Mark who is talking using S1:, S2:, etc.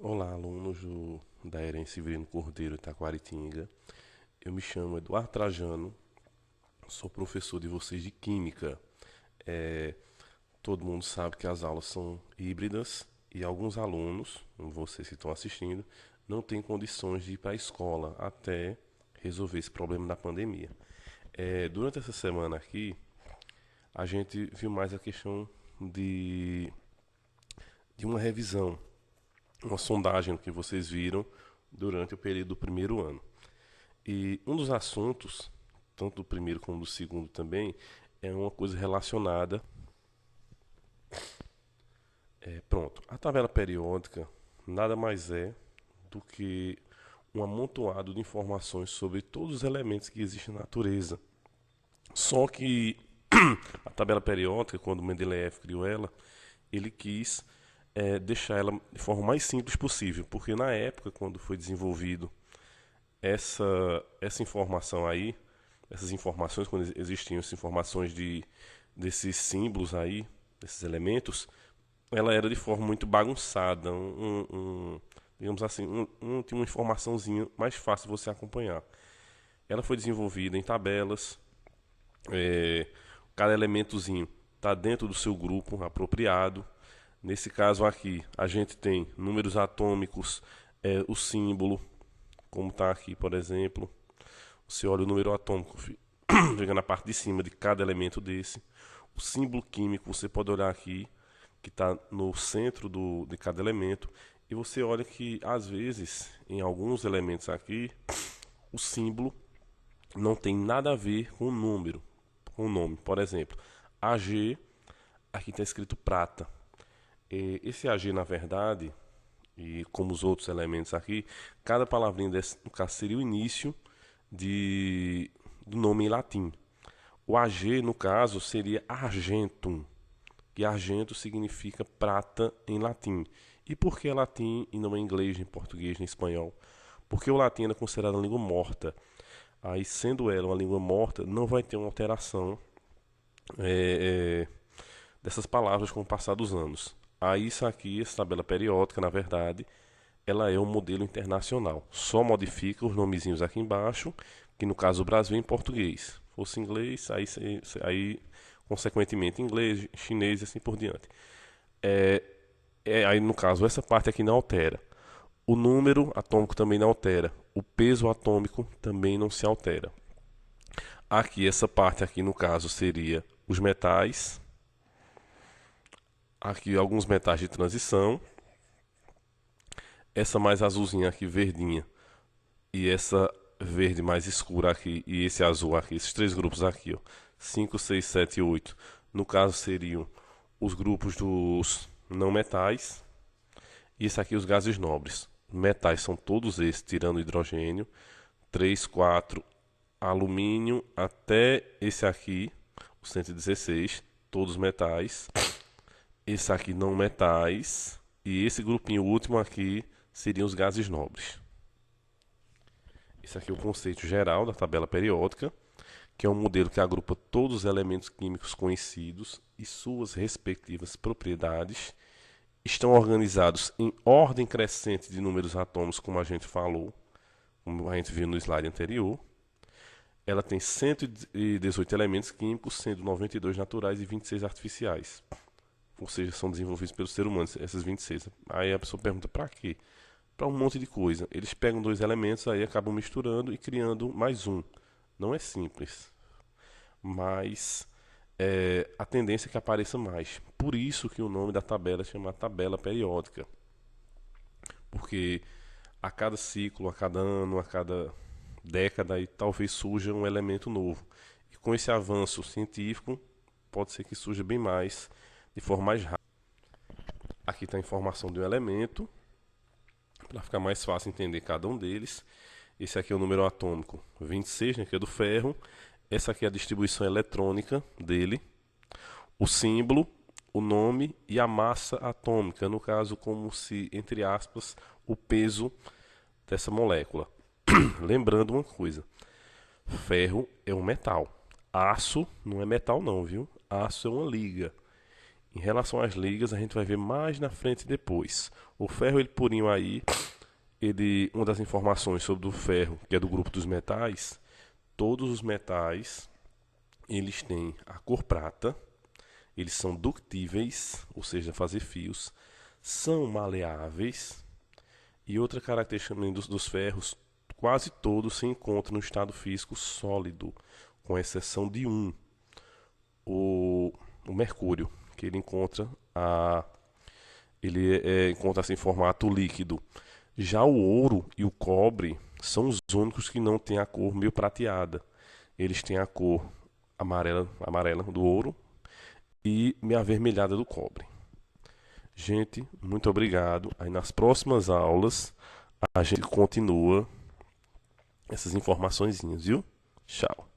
S1: Olá, alunos da Herém Severino Cordeiro, Itaquaritinga. Eu me chamo Eduardo Trajano, sou professor de vocês de Química. É, Todo mundo sabe que as aulas são híbridas e alguns alunos, como vocês que estão assistindo, não têm condições de ir para a escola até resolver esse problema da pandemia. Durante essa semana aqui, a gente viu mais a questão de uma revisão, uma sondagem que vocês viram durante o período do primeiro ano. E um dos assuntos, tanto do primeiro como do segundo também, é uma coisa relacionada. Pronto, a tabela periódica nada mais é do que um amontoado de informações sobre todos os elementos que existem na natureza. Só que a tabela periódica, quando Mendeleev criou ela, ele quis deixar ela de forma mais simples possível, porque na época, quando foi desenvolvido essa informação aí, essas informações, quando existiam essas informações desses símbolos aí, desses elementos, ela era de forma muito bagunçada, digamos assim, tinha uma informaçãozinha mais fácil de você acompanhar. Ela foi desenvolvida em tabelas, é, cada elementozinho está dentro do seu grupo apropriado. Nesse caso aqui, a gente tem números atômicos, o símbolo, como está aqui, por exemplo. Você olha o número atômico, fica na parte de cima de cada elemento desse. O símbolo químico, você pode olhar aqui, que está no centro de cada elemento. E você olha que, às vezes, em alguns elementos aqui, o símbolo não tem nada a ver com o número, com o nome. Por exemplo, AG, aqui está escrito prata. Esse AG, na verdade, e como os outros elementos aqui, cada palavrinha desse, no caso, seria o início do nome em latim. O AG, no caso, seria argentum, que argento significa prata em latim. E por que latim e não em inglês, nem português, nem espanhol? Porque o latim é considerado uma língua morta. Aí, sendo ela uma língua morta, não vai ter uma alteração dessas palavras com o passar dos anos. Aí, isso aqui, essa tabela periódica, na verdade, ela é um modelo internacional. Só modifica os nomezinhos aqui embaixo, que no caso do Brasil é em português. Se fosse inglês, aí consequentemente inglês, chinês e assim por diante. Aí no caso essa parte aqui não altera. O número atômico também não altera. O peso atômico também não se altera. Aqui essa parte aqui no caso seria os metais. Aqui alguns metais de transição. Essa mais azulzinha aqui, verdinha, e essa verde mais escura aqui, e esse azul aqui, esses três grupos aqui, ó, 5, 6, 7 e 8, no caso seriam os grupos dos não metais, e esse aqui os gases nobres. Metais são todos esses, tirando o hidrogênio, 3, 4, alumínio, até esse aqui, o 116, todos metais. Esse aqui não metais, e esse grupinho último aqui seriam os gases nobres. Esse aqui é o conceito geral da tabela periódica, que é um modelo que agrupa todos os elementos químicos conhecidos e suas respectivas propriedades. Estão organizados em ordem crescente de números atômicos, como a gente falou, como a gente viu no slide anterior. Ela tem 118 elementos químicos, sendo 92 naturais e 26 artificiais. Ou seja, são desenvolvidos pelo ser humano, essas 26. Aí a pessoa pergunta, para quê? Para um monte de coisa. Eles pegam dois elementos, aí acabam misturando e criando mais um. Não é simples, mas a tendência é que apareça mais. Por isso que o nome da tabela é chamada tabela periódica. Porque a cada ciclo, a cada ano, a cada década, aí, talvez surja um elemento novo. E com esse avanço científico, pode ser que surja bem mais, de forma mais rápida. Aqui está a informação de um elemento, para ficar mais fácil entender cada um deles. Esse aqui é o número atômico 26, né, que é do ferro. Essa aqui é a distribuição eletrônica dele. O símbolo, o nome e a massa atômica, no caso como se, entre aspas, o peso dessa molécula. Lembrando uma coisa, ferro é um metal. Aço não é metal não, viu? Aço é uma liga. Em relação às ligas, a gente vai ver mais na frente depois. O ferro, ele purinho aí, uma das informações sobre o ferro, que é do grupo dos metais, todos os metais, eles têm a cor prata, eles são ductíveis, ou seja, fazer fios, são maleáveis, e outra característica também dos ferros, quase todos se encontram no estado físico sólido, com exceção de um, o mercúrio, que encontra-se em formato líquido. Já o ouro e o cobre são os únicos que não têm a cor meio prateada. Eles têm a cor amarela do ouro e meio avermelhada do cobre. Gente, muito obrigado. Aí nas próximas aulas a gente continua essas informaçõezinhas, viu? Tchau.